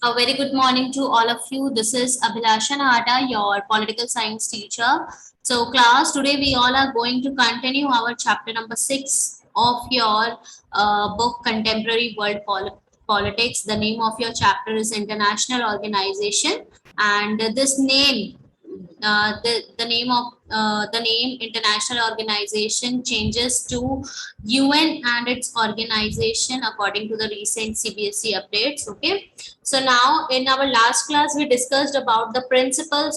A very good morning to all of you. This is Abhilasha Nahata, your political science teacher. So, class, today we all are going to continue our chapter number 6 of your book Contemporary World Politics. The name of your chapter is International Organization, and this name the name of the name international organization changes to UN and its organization according to the recent CBSE updates. Okay, so now in our last class we discussed about the principal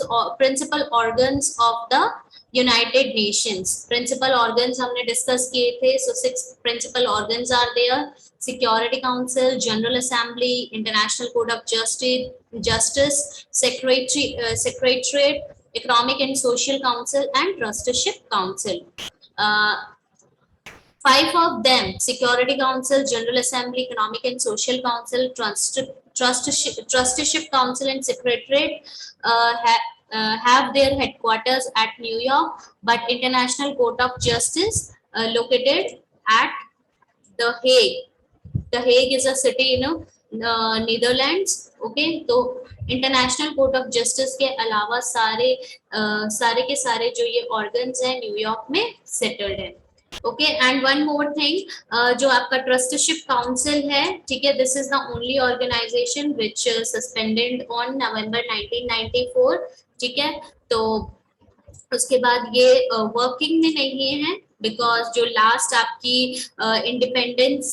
organs of the United Nations. Principal organs हमने discuss किए थे. So 6 principal organs are there: Security Council, General Assembly, International Court of Justice, Secretariat, Economic and Social Council, and Trusteeship Council. 5 of them: Security Council, General Assembly, Economic and Social Council, Trusteeship Council, and Secretariat have their headquarters at New York, but International Court of Justice located at The Hague. The Hague is a city in Netherlands. Okay, तो international court of justice के अलावा सारे के सारे जो ये organs हैं New York में सेटल्ड है. Okay, and one more thing, जो आपका ट्रस्टीशिप काउंसिल है, ठीक है, this is the only organisation which suspended on November 1994. ठीक है, तो उसके बाद ये वर्किंग में नहीं है बिकॉज जो लास्ट आपकी इंडिपेंडेंट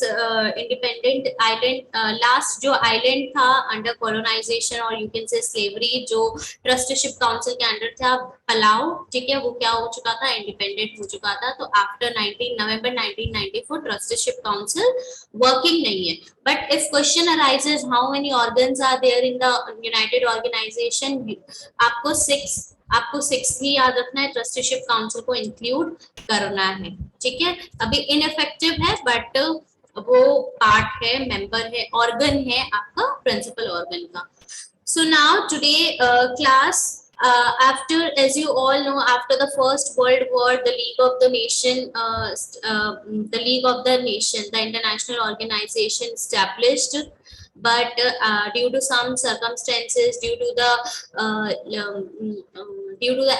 आइलैंड लास्ट जो आइलैंड था अंडर कॉलोनाइजेशन और यू कैन से स्लेवरी, जो ट्रस्टीशिप काउंसिल के अंडर था पलाऊ, ठीक है, वो क्या हो चुका था, इंडिपेंडेंट हो चुका था. तो after November 1994 trusteeship council working नहीं है. But if question arises how many organs are there in the United organisation, आपको 6 ही याद रखना है, ट्रस्टीशिप काउंसिल को इंक्लूड करना है. ठीक है, अभी इनइफेक्टिव है बट वो पार्ट है, मेंबर है, ऑर्गन है आपका प्रिंसिपल ऑर्गन का. So now today class, after, as you all know, after the First World War, the League of the Nation, the international organization established, but due to some circumstances, due to the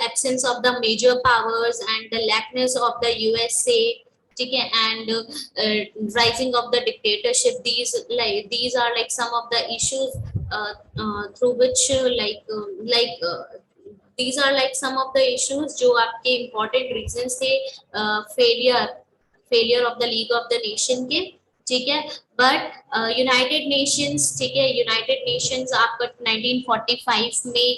absence of the major powers and the lackness of the USA, ठीक है, and rising of the dictatorship, these are like some of the issues through which these are like some of the issues जो आपके important reasons थे failure of the League of the Nation के. ठीक है, but United Nations, ठीक है, United Nations आपका 1945 में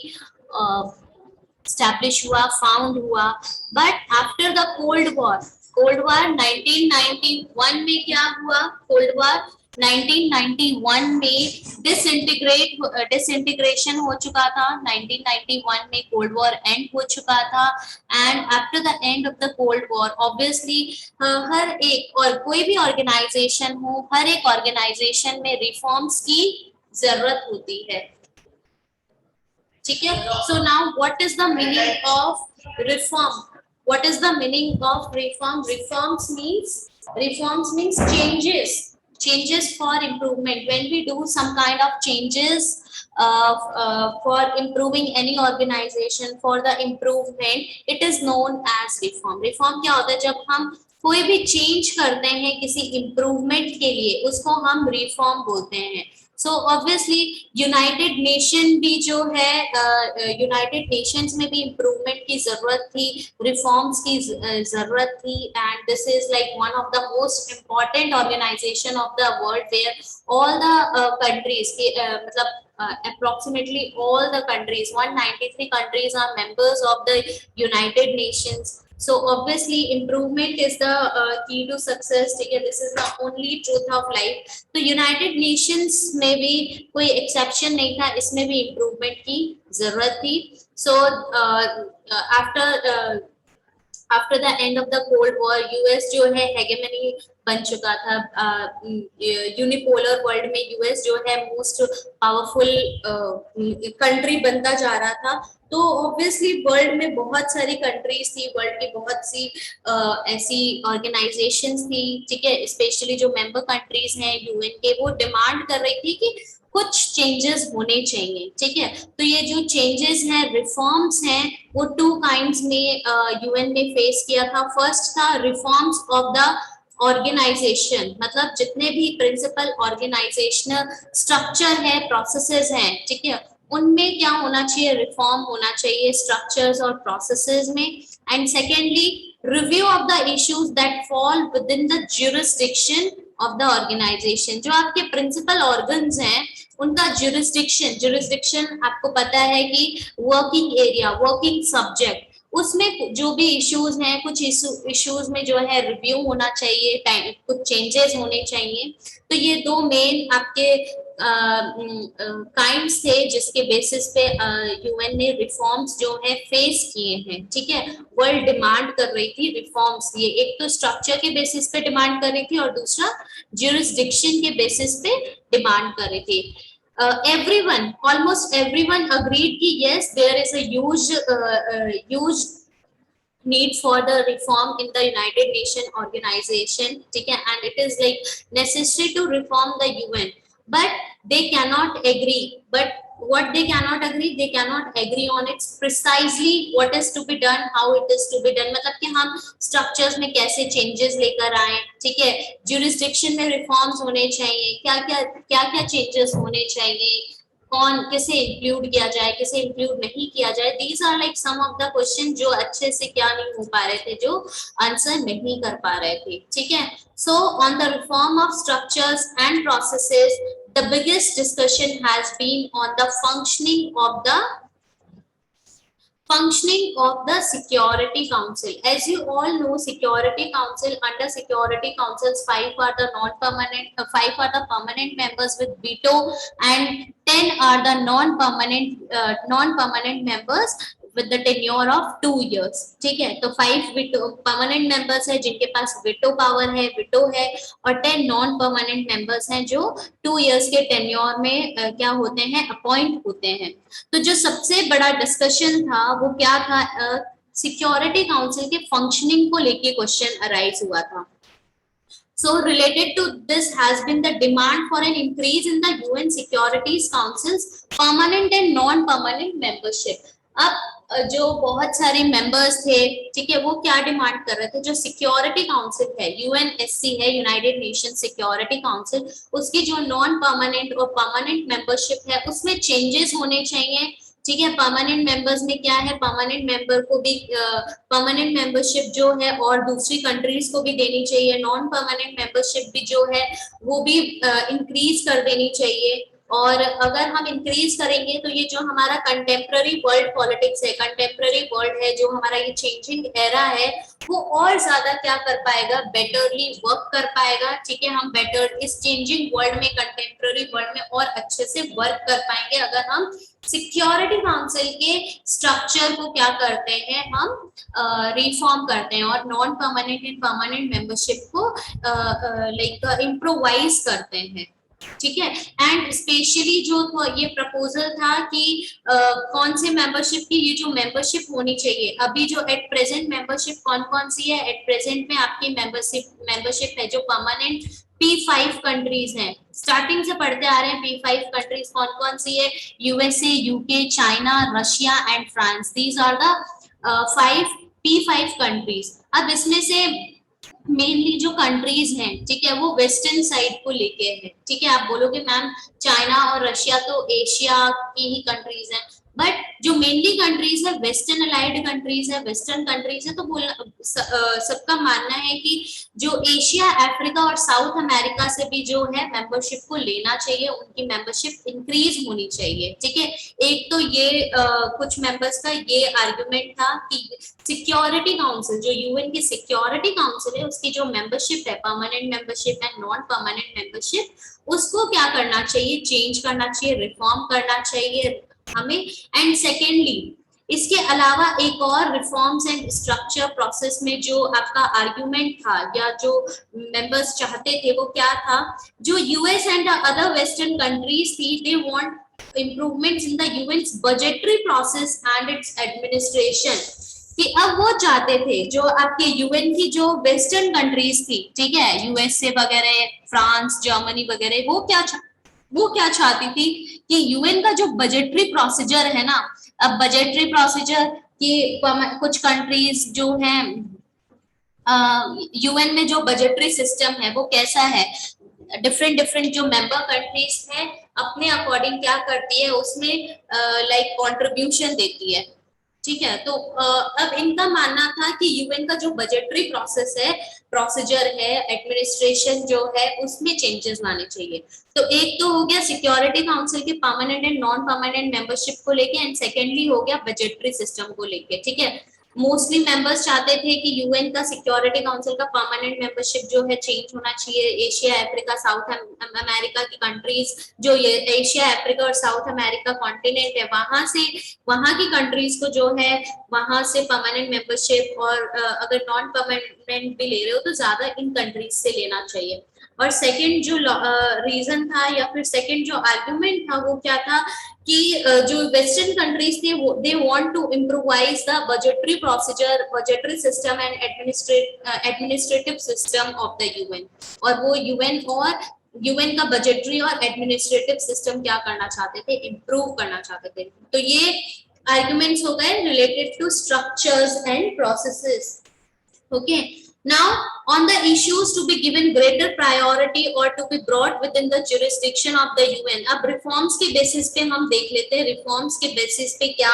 स्टैब्लिश हुआ, फाउंड हुआ. But after the cold war 1991 में क्या हुआ, कोल्ड वॉर 1991 में डिसइंटीग्रेशन हो चुका था. 1991 में कोल्ड वॉर एंड हो चुका था. And after the end of the cold war obviously हर एक और कोई भी ऑर्गेनाइजेशन हो, हर एक ऑर्गेनाइजेशन में रिफॉर्म्स की जरूरत होती है. ठीक है, so now what is the meaning of reform? What is the meaning of reform? Reforms means changes for improvement. When we do some kind of changes for improving any organization, for the improvement, it is known as reform. Reform क्या होता है? जब हम कोई भी change करते हैं किसी इम्प्रूवमेंट के लिए, उसको हम रिफॉर्म बोलते हैं. सो ऑब्वियसली यूनाइटेड नेशन भी जो है, यूनाइटेड नेशंस में भी इम्प्रूवमेंट की जरूरत थी, रिफॉर्म्स की जरूरत थी. And this is like one of the most important organisation of the world where all the countries, मतलब approximately all the countries, 193 countries are members of the United Nations. So obviously improvement is the key to success. ठीक है, this is the only truth of life. तो United Nations में भी कोई exception नहीं था, इसमें भी improvement की जरूरत थी. So after the end of the Cold War, US जो है hegemony बन चुका था. यूनिपोलर वर्ल्ड में यूएस जो है मोस्ट पावरफुल कंट्री बनता जा रहा था. तो ऑब्वियसली वर्ल्ड में बहुत सारी कंट्रीज थी, वर्ल्ड की बहुत सी ऐसी ऑर्गेनाइजेशंस थी, ठीक है, स्पेशली जो मेंबर कंट्रीज हैं यूएन के, वो डिमांड कर रही थी कि कुछ चेंजेस होने चाहिए, ठीक है। तो ये जो चेंजेस हैं, रिफॉर्म्स हैं, वो 2 काइंड्स में यूएन ने फेस किया था। फर्स्ट था रिफॉर्म्स ऑफ द ऑर्गेनाइजेशन, मतलब जितने भी प्रिंसिपल ऑर्गेनाइजेशनल स्ट्रक्चर है, प्रोसेसेस हैं, ठीक है, उनमें क्या होना चाहिए, रिफॉर्म होना चाहिए स्ट्रक्चर्स और प्रोसेसेस में। And secondly, review of the issues that fall within the jurisdiction of the organisation. जो आपके प्रिंसिपल ऑर्गन्स हैं, उनका ज्यूरिसडिक्शन आपको पता है कि वर्किंग एरिया, वर्किंग सब्जेक्ट, उसमें जो भी इश्यूज हैं, कुछ इश्यूज में जो है रिव्यू होना चाहिए, कुछ चेंजेस होने चाहिए। तो ये 2 मेन आपके काइंड्स थे जिसके बेसिस पे यूएन ने रिफॉर्म्स जो है फेस किए हैं, ठीक है। वर्ल्ड डिमांड कर रही थी रिफॉर्म्स, ये एक तो स्ट्रक्चर के बेसिस पे डिमांड कर रही थी और दूसरा ज्यूरिसडिक्शन के बेसिस पे डिमांड कर रही थी। Everyone, almost everyone agreed कि yes, there is a huge need for the reform in the United Nations organization, ठीक है, and it is like necessary to reform the UN, but they cannot agree. But what they cannot agree on it precisely what is to be done, how it is to be done, मतलब कि हम structures में कैसे changes लेकर आए, ठीक है, jurisdiction में रिफॉर्म्स होने चाहिए, क्या चेंजेस होने चाहिए, कौन किसे इंक्लूड किया जाए, किसे इंक्लूड नहीं किया जाए। These are like some of the question जो अच्छे से क्या नहीं हो पा रहे थे, जो आंसर नहीं कर पा रहे थे, ठीक है। So on the reform of structures and processes, the biggest discussion has been on the functioning of the Security Council. As you all know, Security Council, under Security Councils, 5 are the permanent members with veto, and 10 are the non-permanent members with the tenure of 2 years, ठीक है। तो 5 permanent members है जिनके पास veto power है, और 10 non permanent members हैं जो 2 years के tenure में क्या होते हैं, अपॉइंट होते हैं। तो जो सबसे बड़ा डिस्कशन था वो क्या था, सिक्योरिटी काउंसिल के फंक्शनिंग को लेके क्वेश्चन अराइज हुआ था। So related to this has been the demand for an increase in the UN Security Council's permanent and non-permanent membership. अब जो बहुत सारे मेंबर्स थे, ठीक है, वो क्या डिमांड कर रहे थे, जो सिक्योरिटी काउंसिल है, यूएनएससी है, यूनाइटेड नेशन सिक्योरिटी काउंसिल, उसकी जो नॉन परमानेंट और परमानेंट मेंबरशिप है उसमें चेंजेस होने चाहिए, ठीक है। परमानेंट मेंबर्स में क्या है, परमानेंट मेंबर को भी परमानेंट मेंबरशिप जो है और दूसरी कंट्रीज को भी देनी चाहिए, नॉन परमानेंट मेंबरशिप भी जो है वो भी इंक्रीज कर देनी चाहिए। और अगर हम इंक्रीज करेंगे तो ये जो हमारा कंटेम्प्ररी वर्ल्ड पॉलिटिक्स है, कंटेम्प्ररी वर्ल्ड है, जो हमारा ये चेंजिंग एरा है, वो और ज्यादा क्या कर पाएगा, बेटरली वर्क कर पाएगा, ठीक है। हम बेटर इस चेंजिंग वर्ल्ड में, कंटेम्प्ररी वर्ल्ड में और अच्छे से वर्क कर पाएंगे अगर हम सिक्योरिटी काउंसिल के स्ट्रक्चर को क्या करते हैं, हम रिफॉर्म करते हैं और non permanent and permanent membership को लाइक इम्प्रोवाइज करते हैं, ठीक है। एंड स्पेशली जो ये प्रपोजल था कि कौन से मेंबरशिप की, ये जो मेंबरशिप होनी चाहिए, अभी जो एट प्रेजेंट मेंबरशिप कौन सी है, एट प्रेजेंट में आपकी मेंबरशिप है जो परमानेंट P5 कंट्रीज हैं, स्टार्टिंग से पढ़ते आ रहे हैं। P5 कंट्रीज कौन सी है, USA, UK, China, Russia and France. These are the 5 P5 countries. अब इसमें से मेनली जो कंट्रीज हैं, ठीक है, वो वेस्टर्न साइड को लेके है, ठीक है। आप बोलोगे मैम चाइना और रशिया तो एशिया की ही कंट्रीज हैं, बट जो मेनली कंट्रीज है वेस्टर्न अलाइड कंट्रीज है, वेस्टर्न कंट्रीज है, तो सबका मानना है कि जो एशिया, अफ्रीका और साउथ अमेरिका से भी जो है मेंबरशिप को लेना चाहिए, उनकी मेंबरशिप इंक्रीज होनी चाहिए, ठीक है। एक तो ये कुछ मेंबर्स का ये आर्गुमेंट था कि सिक्योरिटी काउंसिल, जो यूएन की सिक्योरिटी काउंसिल है, उसकी जो मेंबरशिप है, permanent membership and non permanent membership, उसको क्या करना चाहिए, चेंज करना चाहिए, रिफॉर्म करना चाहिए हमें। एंड सेकेंडली, इसके अलावा एक और रिफॉर्म्स एंड स्ट्रक्चर प्रोसेस में जो आपका आर्गुमेंट था या जो मेंबर्स चाहते थे वो क्या था, जो US and other western countries थी, they want improvements in the UN's budgetary process and its administration, कि अब वो चाहते थे जो आपके यूएन की जो वेस्टर्न कंट्रीज थी, ठीक है, यूएसए वगैरह, फ्रांस, जर्मनी वगैरह, वो क्या चाहती थी कि यूएन का जो बजटरी प्रोसीजर है ना, अब बजटरी प्रोसीजर कि कुछ कंट्रीज जो हैं यूएन में जो बजटरी सिस्टम है वो कैसा है, डिफरेंट डिफरेंट जो मेंबर कंट्रीज हैं अपने अकॉर्डिंग क्या करती है उसमें लाइक कंट्रीब्यूशन देती है, ठीक है। तो अब इनका मानना था कि यूएन का जो बजटरी प्रोसेस है, प्रोसीजर है, एडमिनिस्ट्रेशन जो है उसमें चेंजेस लाने चाहिए। तो एक तो हो गया सिक्योरिटी काउंसिल के permanent and non permanent membership को लेके, एंड सेकेंडली हो गया बजटरी सिस्टम को लेके, ठीक है। मोस्टली मेंबर्स चाहते थे कि यूएन का सिक्योरिटी काउंसिल का परमानेंट मेंबरशिप जो है चेंज होना चाहिए। एशिया, अफ्रीका, साउथ अमेरिका की कंट्रीज, जो ये एशिया, अफ्रीका और साउथ अमेरिका कॉन्टिनेंट है, वहां की कंट्रीज को जो है वहां से परमानेंट मेंबरशिप, और अगर नॉन परमानेंट भी ले रहे हो तो ज्यादा इन कंट्रीज से लेना चाहिए। और सेकंड जो रीजन था या फिर सेकंड जो आर्गुमेंट था वो क्या था कि जो वेस्टर्न कंट्रीज थे वो they want to improvise the budgetary procedure, budgetary system and administrative system of the UN. और वो यूएन का बजटरी और एडमिनिस्ट्रेटिव सिस्टम क्या करना चाहते थे, इम्प्रूव करना चाहते थे। तो ये आर्गुमेंट्स हो गए related to structures and processes. Okay. Now, on the issues to be given greater priority or to be brought within the jurisdiction of the UN. अब reforms के basis पे हम देख लेते हैं reforms के basis पे क्या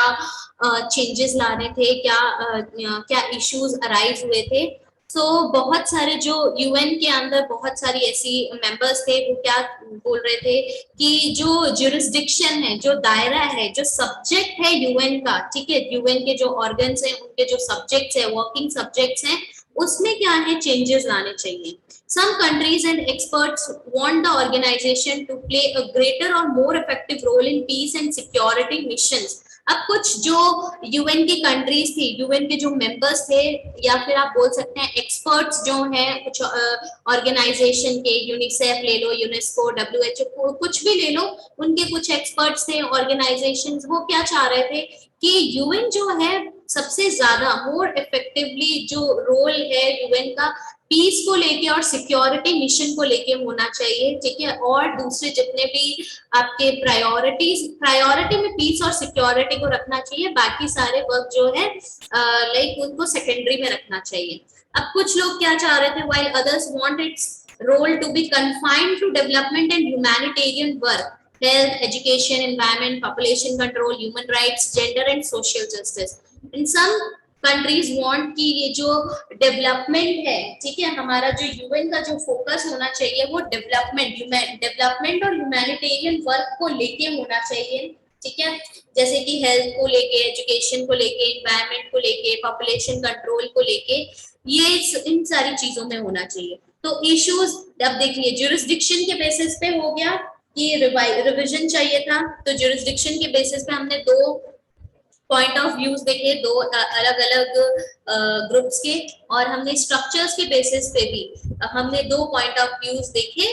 changes ला रहे थे, क्या issues arise हुए थे। So बहुत सारे जो UN के अंदर बहुत सारी ऐसी members थे वो क्या बोल रहे थे कि जो jurisdiction है, जो दायरा है, जो subject है UN का, ठीक है, UN के जो organs हैं उनके जो subjects है, working subjects हैं, उसमें क्या है चेंजेस लाने चाहिए। Some countries and experts want the organization to play a greater or more effective role in peace and security missions. अब कुछ जो यूएन की कंट्रीज थी, यूएन के जो मेंबर्स थे, या फिर आप बोल सकते हैं एक्सपर्ट्स जो हैं कुछ ऑर्गेनाइजेशन के, यूनिसेफ ले लो, यूनेस्को, डब्ल्यूएचओ, कुछ भी ले लो, उनके कुछ एक्सपर्ट्स थे, ऑर्गेनाइजेशंस, वो क्या चाह रहे थे कि यूएन जो है सबसे ज्यादा मोर इफेक्टिवली जो रोल है यूएन का पीस को लेके और सिक्योरिटी मिशन को लेके होना चाहिए, ठीक है। और दूसरे जितने भी आपके प्रायोरिटी में पीस और सिक्योरिटी को रखना चाहिए, बाकी सारे वर्क जो है लाइक उनको सेकेंडरी में रखना चाहिए। अब कुछ लोग क्या चाह रहे थे, while others want its role to be confined to development and humanitarian work, health, education, environment, population control, human rights, gender and social justice. In some countries want कि ये जो डेवलपमेंट है, ठीक है, हमारा जो यूएन का जो फोकस होना चाहिए वो डेवलपमेंट और ह्यूमैनिटेरियन वर्क को लेके होना चाहिए, ठीक है। जैसे कि हेल्थ को लेके, एजुकेशन को लेके, एनवायरनमेंट को लेके, पॉपुलेशन कंट्रोल को लेके, ये इन सारी चीजों में होना चाहिए। तो इश्यूज अब देखिए, ज्यूरिसडिक्शन के बेसिस पे हो गया कि रिविजन चाहिए था, तो ज्यूरिसडिक्शन के बेसिस पे हमने दो पॉइंट ऑफ व्यूज देखे, दो अलग अलग ग्रुप्स के, और हमने स्ट्रक्चर्स के बेसिस पे भी हमने दो पॉइंट ऑफ व्यूज देखे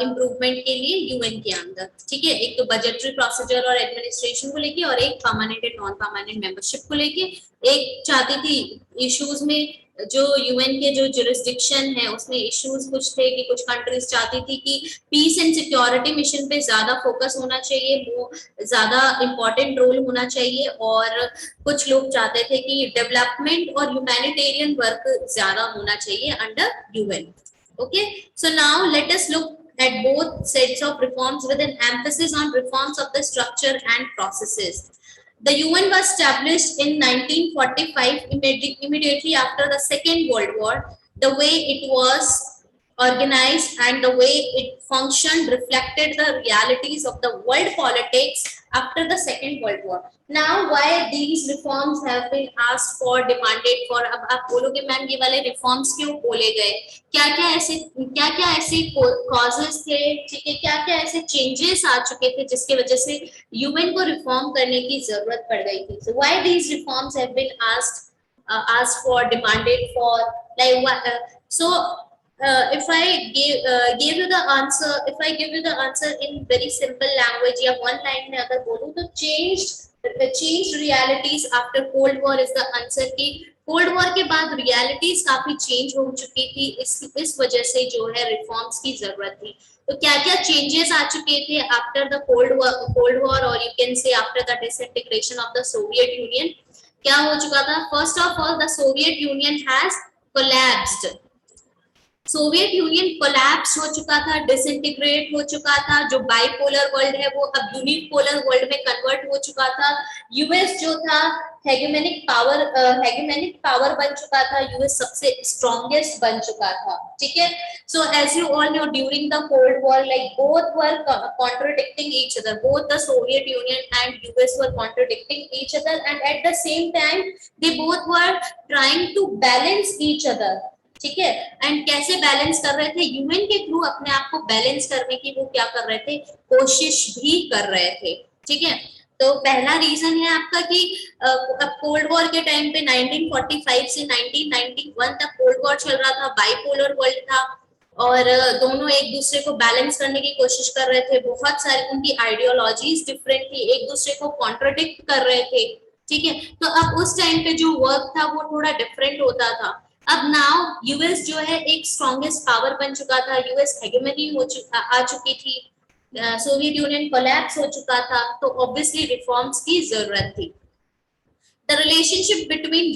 इम्प्रूवमेंट के लिए यूएन के अंदर, ठीक है। एक तो बजटरी प्रोसीजर और एडमिनिस्ट्रेशन को लेके, और एक permanent and non permanent membership को लेके। एक चाहती थी इश्यूज में जो यूएन के जो जुरिस्डिक्शन है उसमें इश्यूज कुछ थे कि कुछ कंट्रीज चाहती थी कि पीस एंड सिक्योरिटी मिशन पे ज्यादा फोकस होना चाहिए, वो ज्यादा इंपॉर्टेंट रोल होना चाहिए, और कुछ लोग चाहते थे कि डेवलपमेंट और ह्यूमैनिटेरियन वर्क ज्यादा होना चाहिए under UN. Okay, so now let us look at both sets of reforms with an emphasis on reforms of the structure and processes. The UN was established in 1945, immediately after the Second World War. The way it was organized and the way it functioned reflected the realities of the world politics after the Second World War. Now, why these reforms have been asked for, demanded for? अब आप बोलोगे ma'am ये वाले reforms क्यों बोले गए, क्या क्या ऐसे कॉजेस थे, ठीक है, क्या क्या ऐसे चेंजेस आ चुके थे जिसके वजह से यूएन को रिफॉर्म करने की जरूरत पड़ गई थी। So why these reforms have been asked for, demanded for, like so if I give you the answer, if I give you the answer in very simple language या one line में अगर बोलूं तो changed realities after Cold War is the answer की cold war के बाद realities काफी change हो चुकी थी, इस वजह से जो है रिफॉर्म्स की जरूरत थी। तो क्या क्या चेंजेस आ चुके थे आफ्टर द कोल्ड वॉर और you can say after the disintegration of the Soviet union? क्या हो चुका था? First of all the Soviet union has collapsed. Soviet union collapse हो चुका था, डिसइंटीग्रेट हो चुका था। जो बाइपोलर वर्ल्ड है वो अब यूनिपोलर वर्ल्ड में कन्वर्ट हो चुका था। यूएस जो था हेगेमोनिक पावर बन चुका था। यूएस सबसे स्ट्रॉन्गेस्ट बन चुका था, ठीक है। So as you all know during the cold war like both were contradicting each other, both the Soviet Union and US were contradicting each other and at the same time they both were trying to balance each other, ठीक है। And कैसे balance कर रहे थे? UN के through अपने आप को बैलेंस करने की वो क्या कर रहे थे? कोशिश भी कर रहे थे, ठीक है। तो पहला रीजन है आपका कि अब कोल्ड वॉर के टाइम पे 1945 से 1991 तक कोल्ड वॉर चल रहा था, बाइपोलर वर्ल्ड था और दोनों एक दूसरे को बैलेंस करने की कोशिश कर रहे थे। बहुत सारी उनकी आइडियोलॉजीज डिफरेंट थी, एक दूसरे को कॉन्ट्रोडिक्ट कर रहे थे, ठीक है। तो अब उस टाइम पे जो वर्क था वो थोड़ा डिफरेंट होता था। अब नाउ यूएस जो है एक स्ट्रॉन्गेस्ट पावर बन चुका था, यूएस हेगेमनी आ चुकी थी, सोवियत यूनियन कोलैप्स हो चुका था, तो ऑब्वियसली रिफॉर्म्स की जरूरत थी। The relationship between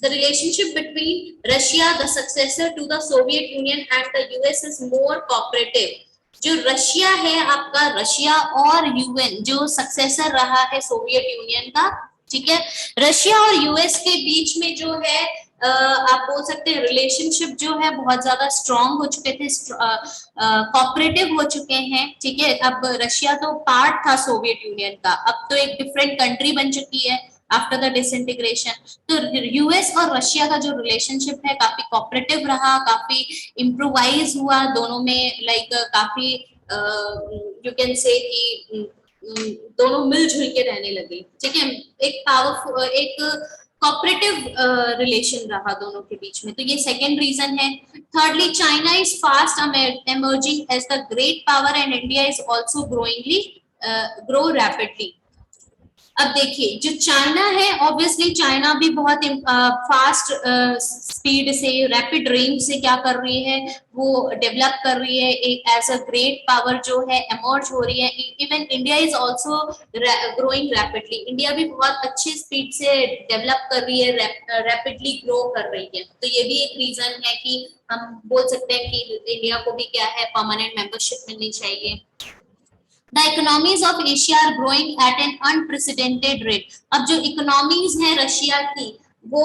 the relationship between Russia, the successor to the Soviet Union, and the US is more cooperative. जो रशिया है आपका, रशिया और यूएन जो सक्सेसर रहा है सोवियत यूनियन का, ठीक है। रशिया और यूएस के बीच में जो है आप बोल सकते हैं रिलेशनशिप जो है बहुत ज्यादा स्ट्रॉन्ग हो चुके थे, कोऑपरेटिव हो चुके हैं, ठीक है। अब रशिया तो पार्ट था सोवियत यूनियन का, अब तो एक डिफरेंट कंट्री बन चुकी है आफ्टर द डिसइंटीग्रेशन। तो यूएस और रशिया का जो रिलेशनशिप है काफी कोऑपरेटिव रहा, काफी इम्प्रोवाइज हुआ दोनों में, लाइक काफी यू कैन से कि दोनों मिलजुल के रहने लगे, ठीक है। एक पावरफुल एक कोऑपरेटिव रिलेशन रहा दोनों के बीच में, तो ये सेकंड रीजन है। Thirdly, China is fast emerging as the great power and India is also grow rapidly। अब देखिए जो चाइना है, ऑब्वियसली चाइना भी बहुत फास्ट स्पीड से, रैपिड रेंज से क्या कर रही है, वो डेवलप कर रही है, एक एज अ ग्रेट पावर जो है एमर्ज हो रही है। Even India is also growing rapidly, India भी बहुत अच्छी स्पीड से डेवलप कर रही है, रैपिडली ग्रो कर रही है। तो ये भी एक रीजन है कि हम बोल सकते हैं कि इंडिया को भी क्या है, परमानेंट मेंबरशिप मिलनी चाहिए। The economies of Asia are growing at an unprecedented rate। अब जो इकोनॉमीज है रशिया की वो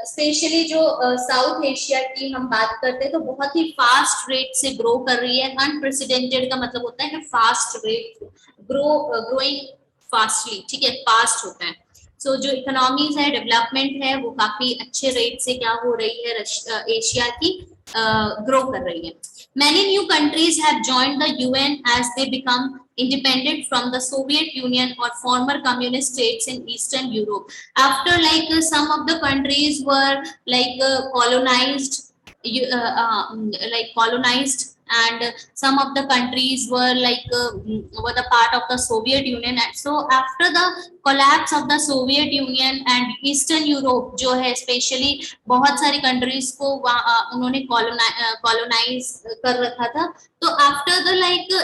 स्पेशली जो साउथ एशिया की हम बात करते हैं तो बहुत ही फास्ट रेट से ग्रो कर रही है। अनप्रेसिडेंटेड का मतलब होता है फास्ट रेट, ग्रोइंग फास्टली, ठीक है, फास्ट होता है। सो जो इकोनॉमीज है, डेवलपमेंट है, वो काफी अच्छे रेट से क्या हो रही है, एशिया की ग्रो कर रही है। Many new countries have joined the UN as they become independent from the Soviet Union or former communist states in Eastern Europe. After some of the countries were colonized, and some of the countries were were the part of the Soviet Union. And so after the collapse of the Soviet Union and Eastern Europe जो है specially बहुत सारी countries को उन्होंने colonise कर रखा था। तो after the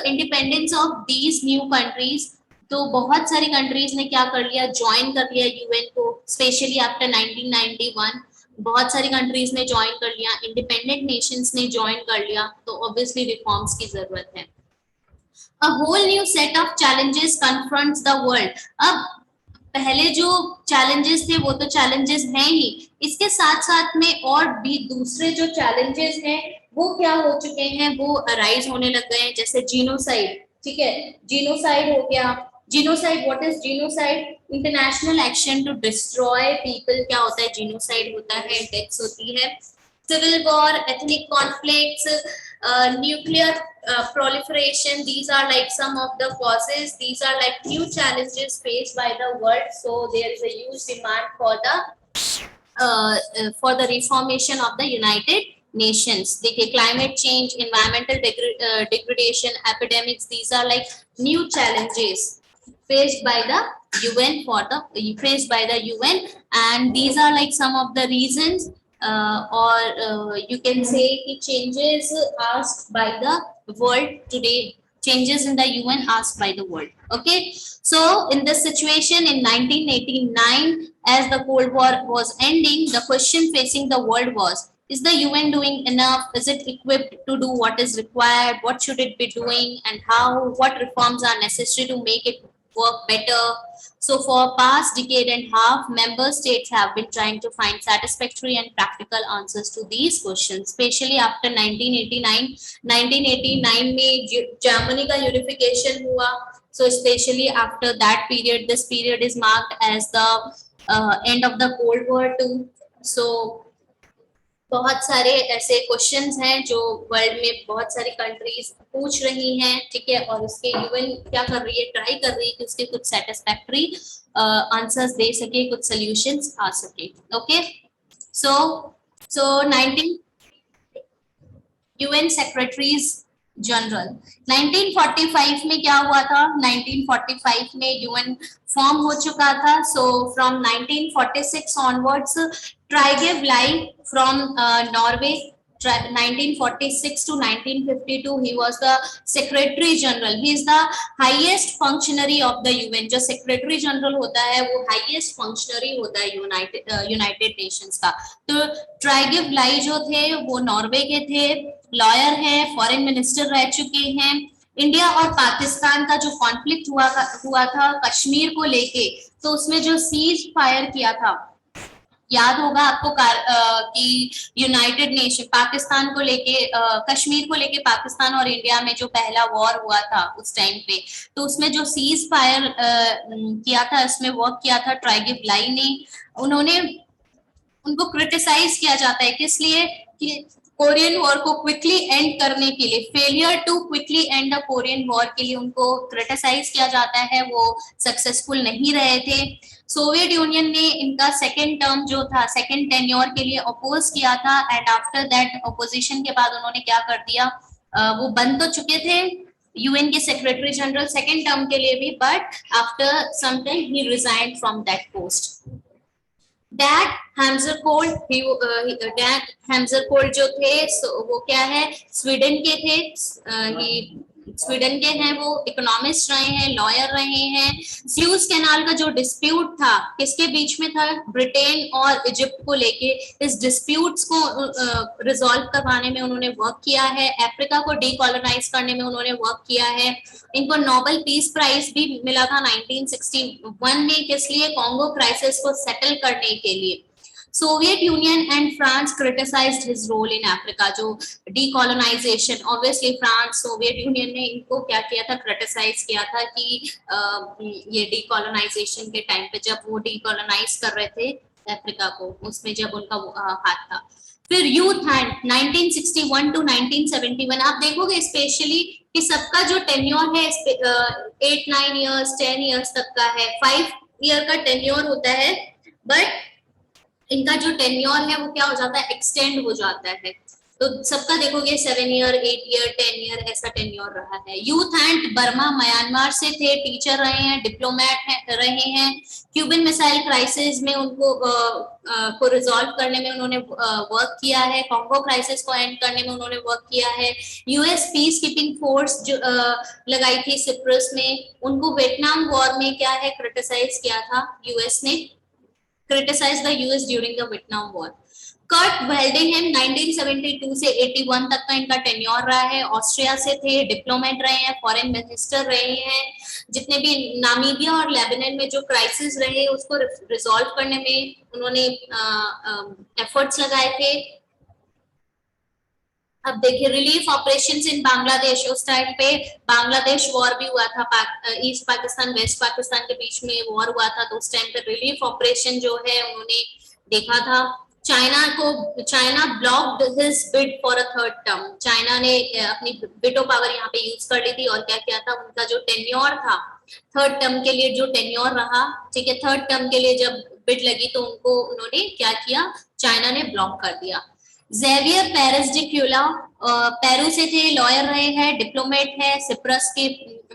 independence of these new countries, तो बहुत सारी कंट्रीज ने क्या कर लिया, ज्वाइन कर लिया यूएन को, स्पेशली आफ्टर 1991 बहुत सारी कंट्रीज ने ज्वाइन कर लिया, इंडिपेंडेंट नेशंस ने ज्वाइन कर लिया, तो ऑब्वियसली रिफॉर्म्स की जरूरत है। A whole new set of challenges confronts the world। अब पहले जो चैलेंजेस थे वो तो चैलेंजेस हैं ही, इसके साथ साथ में और भी दूसरे जो चैलेंजेस हैं वो क्या हो चुके हैं, वो अराइज होने लग गए हैं, जैसे जीनोसाइड, ठीक है। जीनोसाइड हो गया। Genocide, what is genocide? International action to destroy people. क्या होता है? जीनोसाइड होता है, डेथ्स होती है। Civil war, ethnic conflicts, nuclear proliferation, these are some of the causes, these are new challenges faced by the world, so there is a huge demand for the reformation of the United Nations। देखिए climate change, environmental degradation, epidemics, these are new challenges faced by the UN and these are some of the reasons or you can say कि changes asked by the world today, changes in the UN asked by the world. Okay, so in this situation in 1989, as the Cold War was ending, the question facing the world was, is the UN doing enough? Is it equipped to do what is required? What should it be doing, and how? What reforms are necessary to make it work better? So for past decade and half, member states have been trying to find satisfactory and practical answers to these questions, especially after 1989. 1989 में Germany का unification हुआ. So especially after that period, this period is marked as the end of the Cold War too. So बहुत सारे ऐसे questions हैं जो world में बहुत सारी कंट्रीज पूछ रही हैं, ठीक है, और उसके यूएन क्या कर रही है, ट्राई कर रही है कि उसके कुछ सेटिस्फैक्टरी आंसर्स दे सके, कुछ सॉल्यूशंस आ सके. ओके, सो 19 यूएन सेक्रेटरीज जनरल 1945 में क्या हुआ था, 1945 में यूएन फॉर्म हो चुका था. So from 1946 onwards Trygve Lie from Norway, 1946 to 1952, he was the Secretary General. He is the highest functionary of the UN. जो Secretary General होता है वो highest functionary होता है United Nations का. तो Trygve Lie जो थे वो नॉर्वे के थे, लॉयर है, फॉरेन मिनिस्टर रह चुके हैं. इंडिया और पाकिस्तान का जो कॉन्फ्लिक्ट हुआ था कश्मीर को लेके, तो उसमें जो सीज फायर किया था, याद होगा आपको कि यूनाइटेड नेशन पाकिस्तान को लेके कश्मीर को लेके पाकिस्तान और इंडिया में जो पहला वॉर हुआ था उस टाइम पे, तो उसमें जो सीज फायर किया था, इसमें वर्क किया था ट्राइगिव लाई ने. उनको क्रिटिसाइज किया जाता है किस लिए, कि कोरियन वॉर को क्विकली एंड करने के लिए, failure to quickly end the Korean war के लिए उनको क्रिटिसाइज किया जाता है, वो सक्सेसफुल नहीं रहे थे. सोवियत यूनियन ने इनका सेकेंड टर्म जो था, सेकेंड टेन्योर के लिए अपोज किया था, एंड आफ्टर दैट अपोजिशन के बाद उन्होंने क्या कर दिया, वो बन तो चुके थे यूएन के सेक्रेटरी जनरल सेकेंड टर्म के लिए भी, but after some time he resigned from that post. Dag Hammarskjold जो थे वो क्या है, स्वीडन के थे, स्वीडन के हैं, वो इकोनॉमिस्ट रहे हैं, लॉयर रहे हैं. स्यूज कैनाल का जो डिस्प्यूट था किसके बीच में था, ब्रिटेन और इजिप्ट को लेके, इस डिस्प्यूट्स को रिजॉल्व करवाने में उन्होंने वर्क किया है. अफ्रीका को डीकॉलोनाइज करने में उन्होंने वर्क किया है. इनको नोबेल पीस प्राइज भी मिला था 1961 में, किस लिए, कॉन्गो क्राइसिस को सेटल करने के लिए. Soviet Union and France criticised his role in Africa, जो decolonisation, obviously France Soviet Union ने इनको क्या किया था, क्रिटिसाइज किया था कि ये डीकॉलोनाइजेशन के टाइम पे जब वो डीकॉलोनाइज कर रहे थे अफ्रीका को, उसमें जब उनका हाथ था. फिर यूथ हैंड 1961 टू 1971, आप देखोगे स्पेशली कि सबका जो टेन्योर है 8-9 इयर्स 10 इयर्स तक का है, 5 ईयर का टेन्योर होता है, बट इनका जो टेन्योर है वो क्या हो जाता है, एक्सटेंड हो जाता है. तो सबका देखोगे 7 ईयर 8 ईयर 10 ईयर ऐसा टेन्योर रहा है. यूथ हैंड बर्मा म्यांमार से थे, टीचर रहे हैं, डिप्लोमेट रहे हैं. क्यूबन मिसाइल क्राइसिस में उनको को रिजॉल्व करने में उन्होंने वर्क किया है. कॉन्गो क्राइसिस को एंड करने में उन्होंने वर्क किया है. यूएस पीस कीपिंग फोर्स जो लगाई थी सिप्रस में, उनको वियतनाम वॉर में क्या है क्रिटिसाइज किया था यूएस ने, criticized the US during the Vietnam War. Kurt Waldheim 1972 से 81 तक का इनका टेन्योर रहा है. ऑस्ट्रिया से थे, डिप्लोमेट रहे हैं, फॉरेन मिनिस्टर रहे हैं. जितने भी नामीबिया और लेबनान में जो क्राइसिस रहे उसको रिजॉल्व करने में उन्होंने एफर्ट्स लगाए थे. अब देखिए रिलीफ ऑपरेशंस इन बांग्लादेश, उस टाइम पे बांग्लादेश वॉर भी हुआ था, ईस्ट पाकिस्तान वेस्ट पाकिस्तान के बीच में वॉर हुआ था, तो उस टाइम पे रिलीफ ऑपरेशन जो है उन्होंने देखा था. China blocked his bid for a third term. China ने अपनी विटो पावर यहाँ पे यूज कर ली थी और क्या किया था, उनका जो टेन्योर था थर्ड टर्म के लिए जो टेन्योर रहा, ठीक है, थर्ड टर्म के लिए जब बिड लगी तो उन्होंने क्या किया, चाइना ने ब्लॉक कर दिया. जेवियर पेरेस डी क्यूला पेरू से थे, लॉयर रहे हैं, डिप्लोमेट है, सिप्रस के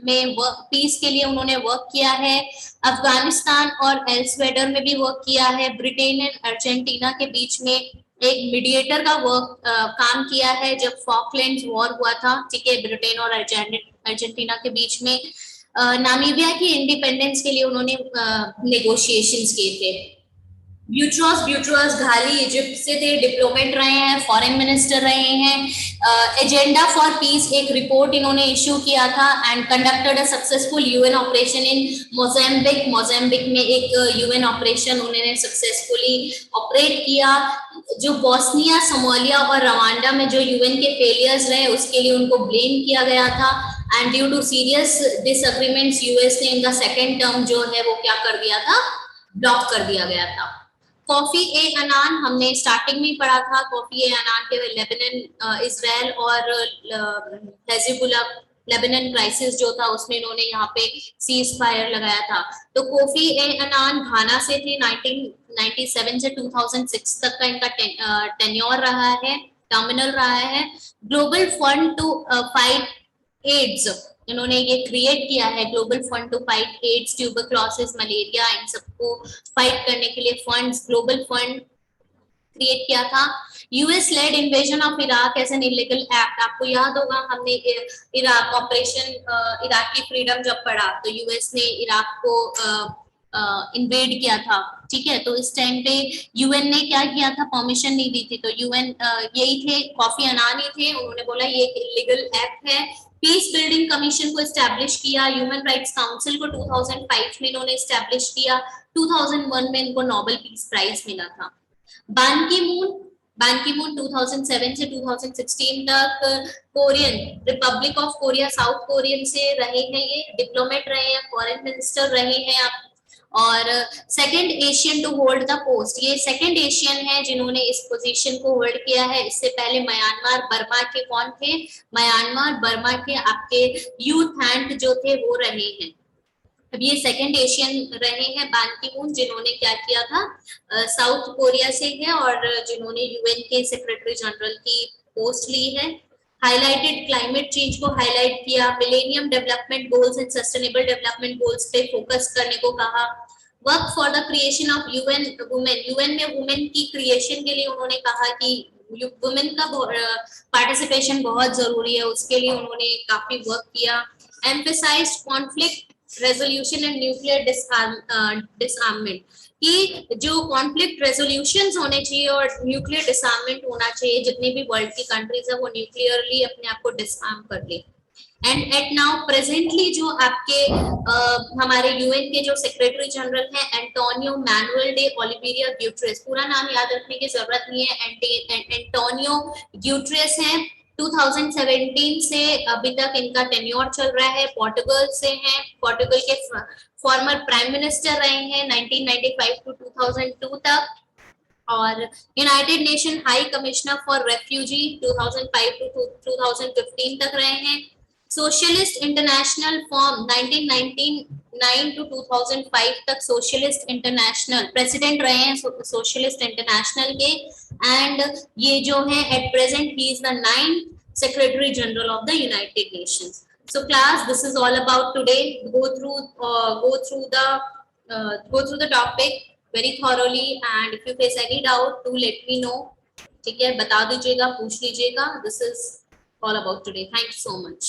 में पीस के लिए उन्होंने वर्क किया है. अफगानिस्तान और एल्सवेडर में भी वर्क किया है. ब्रिटेन एंड अर्जेंटीना के बीच में एक मीडिएटर का काम किया है जब फॉकलैंड्स वॉर हुआ था, ठीक है, ब्रिटेन और अर्जेंटीना के बीच में। नामीबिया की इंडिपेंडेंस के लिए उन्होंने नेगोशिएशंस किए थे। ब्यूट्रोस घाली इजिप्ट से थे, डिप्लोमेट रहे हैं, फॉरेन मिनिस्टर रहे हैं। एजेंडा फॉर पीस एक रिपोर्ट इन्होंने इश्यू किया था and conducted a successful UN operation in Mozambique में एक यूएन ऑपरेशन उन्होंने सक्सेसफुली ऑपरेट किया। जो बोस्निया, सोमालिया और रवांडा में जो यूएन के फेलियर्स रहे उसके लिए उनको ब्लेम किया गया था and due to serious disagreements US ने इनका सेकेंड टर्म जो है वो क्या कर दिया था, ब्लॉक कर दिया गया था। कॉफी ए अनान हमने स्टार्टिंग में पढ़ा था। कॉफी ए अनान के लेबनान, इजराइल और हिजबुल्लाह लेबनान क्राइसिस जो था उसमें इन्होंने यहाँ पे सीज फायर लगाया था। तो कोफी ए अनान घाना से थे, 1997 से 2006 तक का इनका टेन्योर रहा है, टर्मिनल रहा है। Global fund to fight AIDS इन्होंने ये क्रिएट किया है, global fund to fight AIDS, tuberculosis, malaria, इन सबको फाइट करने के लिए फंड्स, ग्लोबल फंड क्रिएट किया था। US led invasion of Iraq as an illegal act, आपको याद होगा हमने इराक ऑपरेशन इराक की फ्रीडम जब पढ़ा तो यूएस ने इराक को इन्वेड किया था, ठीक है। तो इस टाइम पे यूएन ने क्या किया था, परमिशन नहीं दी थी, तो यूएन यही थे, कॉफी अनान ही थे, उन्होंने बोला ये एक इलीगल एक्ट है। पीस बिल्डिंग कमीशन को एस्टैब्लिश किया, ह्यूमन राइट्स काउंसिल को 2005 में इन्होंने एस्टैब्लिश किया, 2001 में इनको नोबेल पीस प्राइज मिला था। बान की मून 2007 से 2016 तक Korean Republic of Korea, south Korean से रहे हैं, ये डिप्लोमेट रहे हैं, फॉरेन मिनिस्टर रहे हैं आप, और second Asian to hold the post, ये सेकंड एशियन है जिन्होंने इस पोजीशन को होल्ड किया है। इससे पहले म्यांमार बर्मा के कौन थे, म्यांमार बर्मा के आपके यूथ हैंड जो थे वो रहे हैं। अब ये सेकंड एशियन रहे हैं बान की मून जिन्होंने क्या किया था, साउथ कोरिया से है और जिन्होंने यूएन के सेक्रेटरी जनरल की पोस्ट ली है। हाईलाइटेड क्लाइमेट चेंज को हाईलाइट किया, millennium development goals and sustainable development goals पे फोकस करने को कहा। Work for the creation of UN women, UN में वुमेन की क्रिएशन के लिए उन्होंने कहा कि वुमेन का पार्टिसिपेशन बहुत जरूरी है, उसके लिए उन्होंने काफी वर्क किया। Emphasised conflict resolution and nuclear disarmament, कि जो कॉन्फ्लिक्ट रेजोल्यूशंस होने चाहिए और न्यूक्लियर डिसआर्ममेंट होना चाहिए, जितनी भी वर्ल्ड की कंट्रीज है वो न्यूक्लियरली अपने आप को डिसआर्म कर ले। एंड एट नाउ प्रेजेंटली जो आपके हमारे यूएन के जो सेक्रेटरी जनरल हैं Antonio manual day Oliveira Guterres, पूरा नाम याद रखने की जरूरत नहीं है, एंटोनियो ग्यूटेरेस हैं। 2017 से अभी तक इनका टेन्योर चल रहा है, पोर्टुगल से हैं, पोर्टुगल के फॉर्मर प्राइम मिनिस्टर रहे हैं 1995 टू 2002 तक, और United Nation high commissioner for refugee 2005 to 2015 तक रहे हैं। सोशलिस्ट इंटरनेशनल फॉर्म 1999 टू 2005 तक सोशलिस्ट इंटरनेशनल प्रेसिडेंट रहे हैं सोशलिस्ट इंटरनेशनल के, एंड ये जो है at present he is the 9th secretary general of the United Nations. So class, this is all about today. Go through the topic very thoroughly, and if you face any doubt, do let me know. ठीक है, बता दीजिएगा, पूछ लीजिएगा. This is all about today. Thank you so much.